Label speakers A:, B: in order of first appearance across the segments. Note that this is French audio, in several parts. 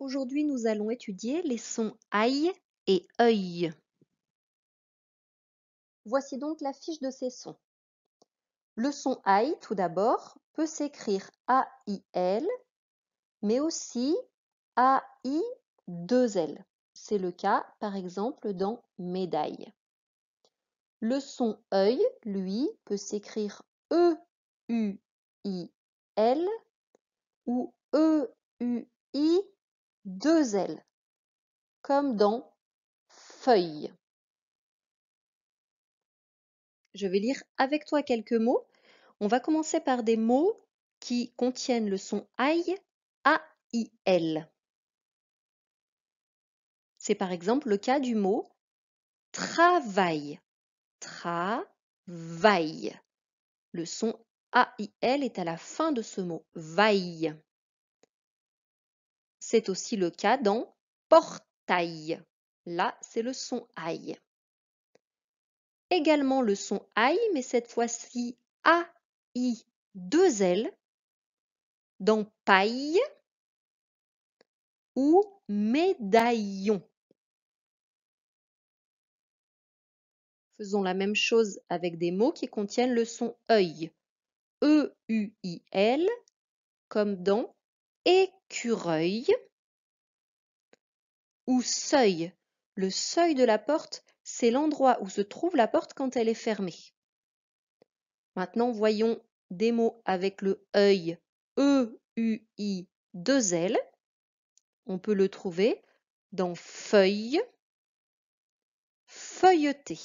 A: Aujourd'hui, nous allons étudier les sons aïe et œil. Voici donc la fiche de ces sons. Le son aïe, tout d'abord, peut s'écrire A-I-L, mais aussi A-I-2-L. C'est le cas, par exemple, dans médaille. Le son œil, lui, peut s'écrire E-U-I-L ou E-U-I-2-L, comme dans feuille. Je vais lire avec toi quelques mots. On va commencer par des mots qui contiennent le son aïe, A-I-L. C'est par exemple le cas du mot travail. Travail. Le son A-I-L est à la fin de ce mot. Vaille. C'est aussi le cas dans portail. Là, c'est le son aïe. Également le son aïe, mais cette fois-ci A-I-2-L dans paille ou médaillon. Faisons la même chose avec des mots qui contiennent le son œil. E-U-I-L, comme dans écureuil ou seuil. Le seuil de la porte, c'est l'endroit où se trouve la porte quand elle est fermée. Maintenant, voyons des mots avec le œil. E-U-I-2-L. On peut le trouver dans feuille, feuilleté.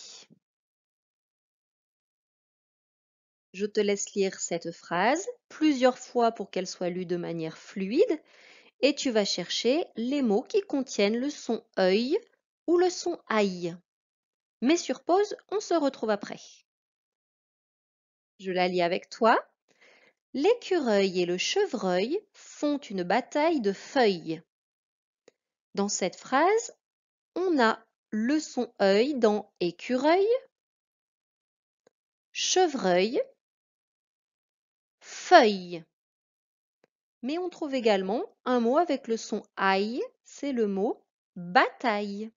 A: Je te laisse lire cette phrase plusieurs fois pour qu'elle soit lue de manière fluide et tu vas chercher les mots qui contiennent le son œil ou le son aïe. Mets sur pause, on se retrouve après. Je la lis avec toi. L'écureuil et le chevreuil font une bataille de feuilles. Dans cette phrase, on a le son œil dans écureuil, chevreuil, feuille. Mais on trouve également un mot avec le son aïe, c'est le mot bataille.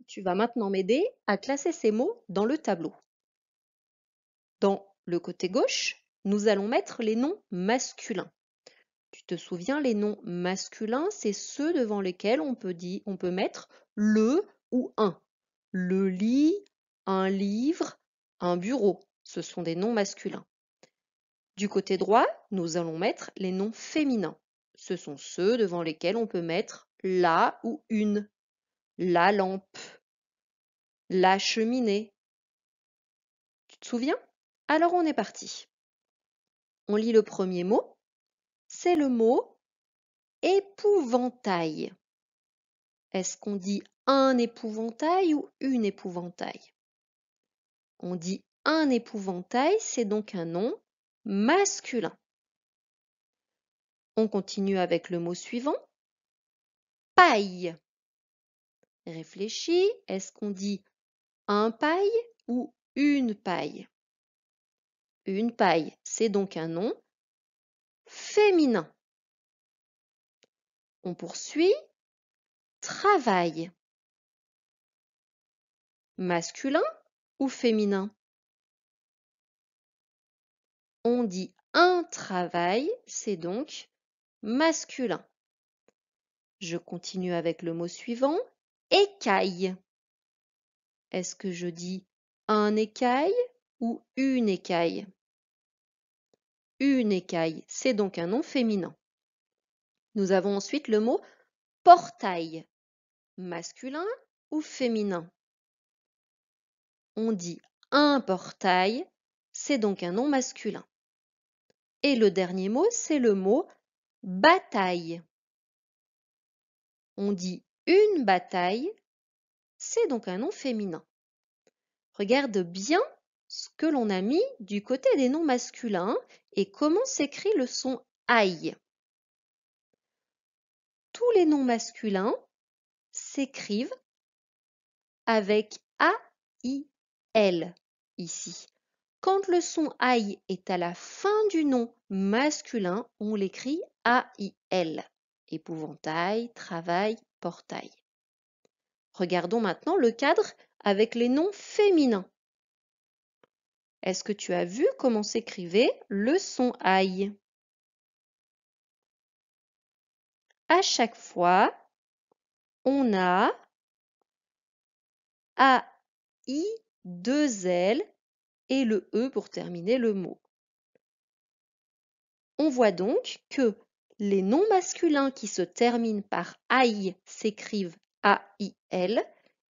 A: Tu vas maintenant m'aider à classer ces mots dans le tableau. Dans le côté gauche, nous allons mettre les noms masculins. Tu te souviens, les noms masculins, c'est ceux devant lesquels on peut mettre le ou un. Le lit, un livre, un bureau, ce sont des noms masculins. Du côté droit, nous allons mettre les noms féminins. Ce sont ceux devant lesquels on peut mettre la ou une. La lampe, la cheminée. Tu te souviens? Alors on est parti. On lit le premier mot. C'est le mot épouvantail. Est-ce qu'on dit un épouvantail ou une épouvantail? On dit un épouvantail, c'est donc un nom masculin. On continue avec le mot suivant. Paille. Réfléchis, est-ce qu'on dit un paille ou une paille? Une paille, c'est donc un nom féminin. On poursuit. Travail. Masculin ou féminin? On dit un travail, c'est donc masculin. Je continue avec le mot suivant. Écaille. Est-ce que je dis un écaille ou une écaille? Une écaille, c'est donc un nom féminin. Nous avons ensuite le mot portail. Masculin ou féminin? On dit un portail, c'est donc un nom masculin. Et le dernier mot, c'est le mot bataille. On dit une bataille, c'est donc un nom féminin. Regarde bien ce que l'on a mis du côté des noms masculins et comment s'écrit le son aïe. Tous les noms masculins s'écrivent avec A-I-L ici. Quand le son aïe est à la fin du nom masculin, on l'écrit A-I-L. épouvantail, travail, portail. Regardons maintenant le cadre avec les noms féminins. Est-ce que tu as vu comment s'écrivait le son aïe? À chaque fois, on a A, I, deux L et le E pour terminer le mot. On voit donc que les noms masculins qui se terminent par aïe s'écrivent A-I-L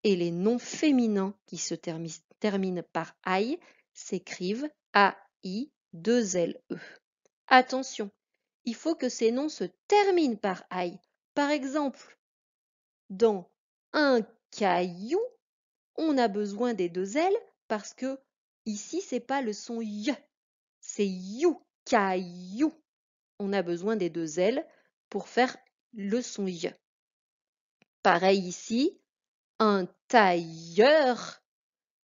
A: et les noms féminins qui se terminent par aïe s'écrivent A-I-2-L-E. Attention, il faut que ces noms se terminent par aïe. Par exemple, dans un caillou, on a besoin des deux L parce que ici, c'est pas le son y, c'est you, caillou. On a besoin des deux L pour faire le son y. Pareil ici, un tailleur,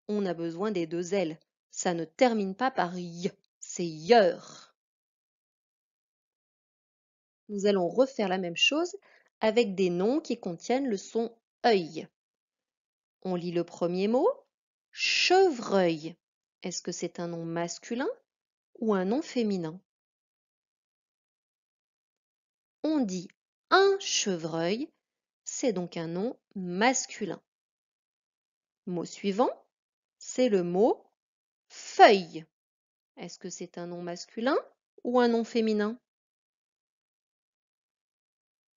A: on a besoin des deux L. Ça ne termine pas par y, c'est yeur. Nous allons refaire la même chose avec des noms qui contiennent le son œil. On lit le premier mot, chevreuil. Est-ce que c'est un nom masculin ou un nom féminin? On dit un chevreuil, c'est donc un nom masculin. Mot suivant, c'est le mot feuille. Est-ce que c'est un nom masculin ou un nom féminin?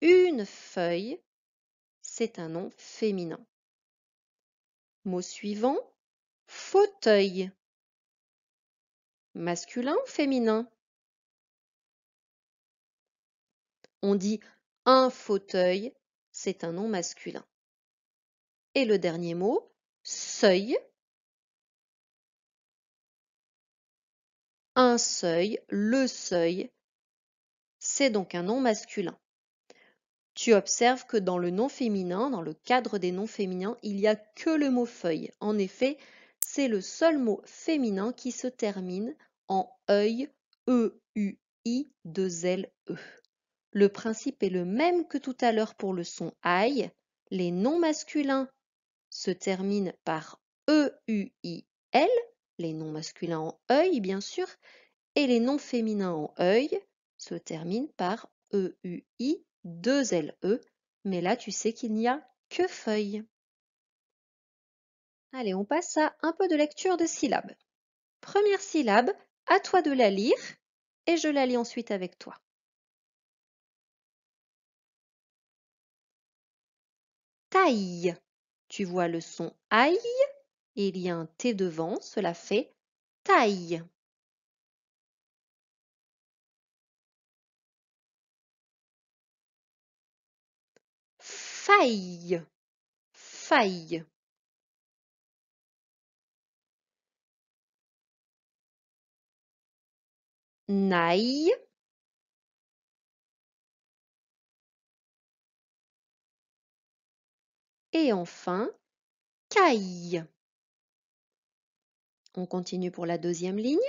A: Une feuille, c'est un nom féminin. Mot suivant, fauteuil. Masculin ou féminin? On dit un fauteuil, c'est un nom masculin. Et le dernier mot, seuil. Un seuil, le seuil, c'est donc un nom masculin. Tu observes que dans le nom féminin, dans le cadre des noms féminins, il n'y a que le mot feuille. En effet, c'est le seul mot féminin qui se termine en œil, E-U-I, deux L, E. Le principe est le même que tout à l'heure pour le son aïe. Les noms masculins se terminent par E-U-I-L, les noms masculins en œil bien sûr, et les noms féminins en œil se terminent par E-U-I, deux L-E, mais là tu sais qu'il n'y a que feuille. Allez, on passe à un peu de lecture de syllabes. Première syllabe, à toi de la lire et je la lis ensuite avec toi. Taille. Tu vois le son aïe et il y a un T devant, cela fait taille. Faille. Faille. Naille. Et enfin, caille. On continue pour la deuxième ligne.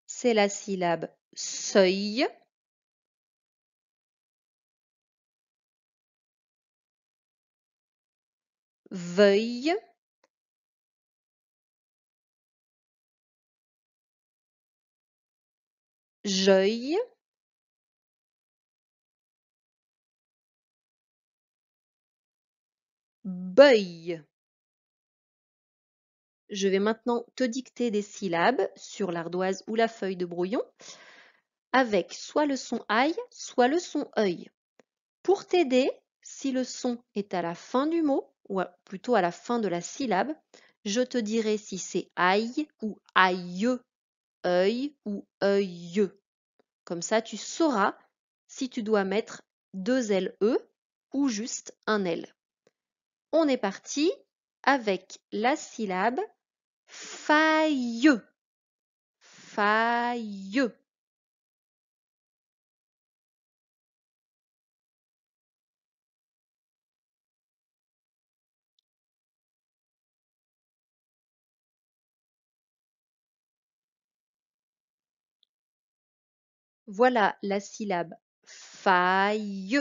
A: C'est la syllabe seuil. Veuille. J'œille. Beuille. Je vais maintenant te dicter des syllabes sur l'ardoise ou la feuille de brouillon avec soit le son aïe, soit le son œil. Pour t'aider, si le son est à la fin du mot, ou plutôt à la fin de la syllabe, je te dirai si c'est aïe ou aïe, œil ou œille. Comme ça, tu sauras si tu dois mettre deux L-E ou juste un L. On est parti avec la syllabe faille. Faille. Voilà la syllabe faille.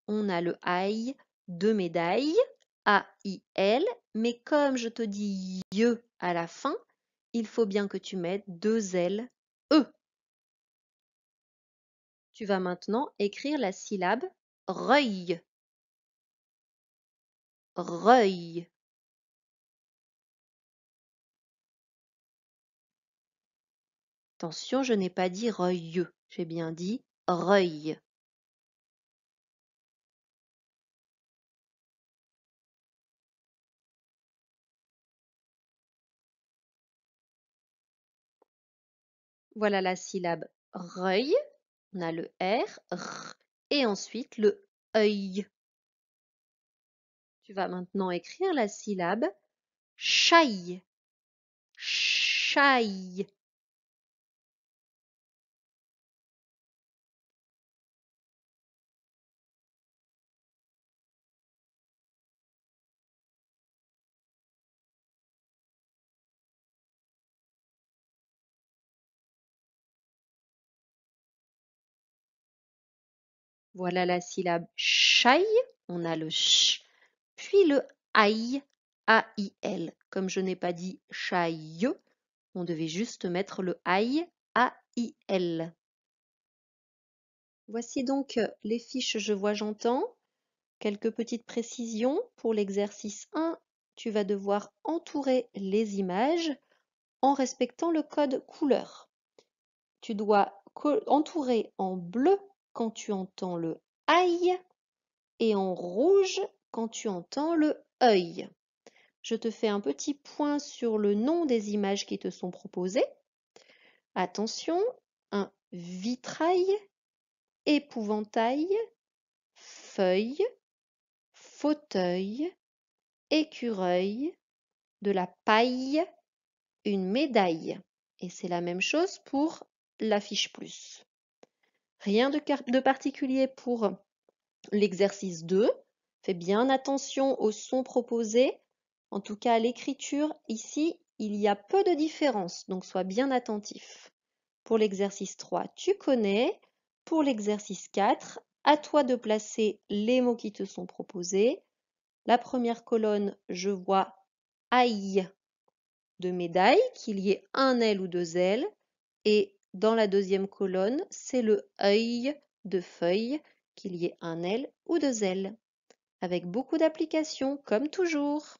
A: On a le aïe de médaille, A-I-L, mais comme je te dis ye à la fin, il faut bien que tu mettes deux L, E. Tu vas maintenant écrire la syllabe reuil. Reuil. Attention, je n'ai pas dit reuil, j'ai bien dit reuil. Voilà la syllabe reuil. On a le R, et ensuite le œil. Tu vas maintenant écrire la syllabe chaille. Chaille. Voilà la syllabe chaille. On a le ch, puis le aïe, A-I-L. Comme je n'ai pas dit chaille, on devait juste mettre le aïe, A-I-L. Voici donc les fiches Je vois, j'entends. Quelques petites précisions. Pour l'exercice 1, tu vas devoir entourer les images en respectant le code couleur. Tu dois entourer en bleu quand tu entends le aïe et en rouge quand tu entends le œil. Je te fais un petit point sur le nom des images qui te sont proposées. Attention, un vitrail, épouvantail, feuille, fauteuil, écureuil, de la paille, une médaille. Et c'est la même chose pour la fiche plus. Rien de particulier pour l'exercice 2. Fais bien attention aux sons proposés. En tout cas, à l'écriture, ici, il y a peu de différence, donc sois bien attentif. Pour l'exercice 3, tu connais. Pour l'exercice 4, à toi de placer les mots qui te sont proposés. La première colonne, je vois aïe de médaille, qu'il y ait un L ou deux L. Et dans la deuxième colonne, c'est le œil de feuille, qu'il y ait un L ou deux L. Avec beaucoup d'applications, comme toujours.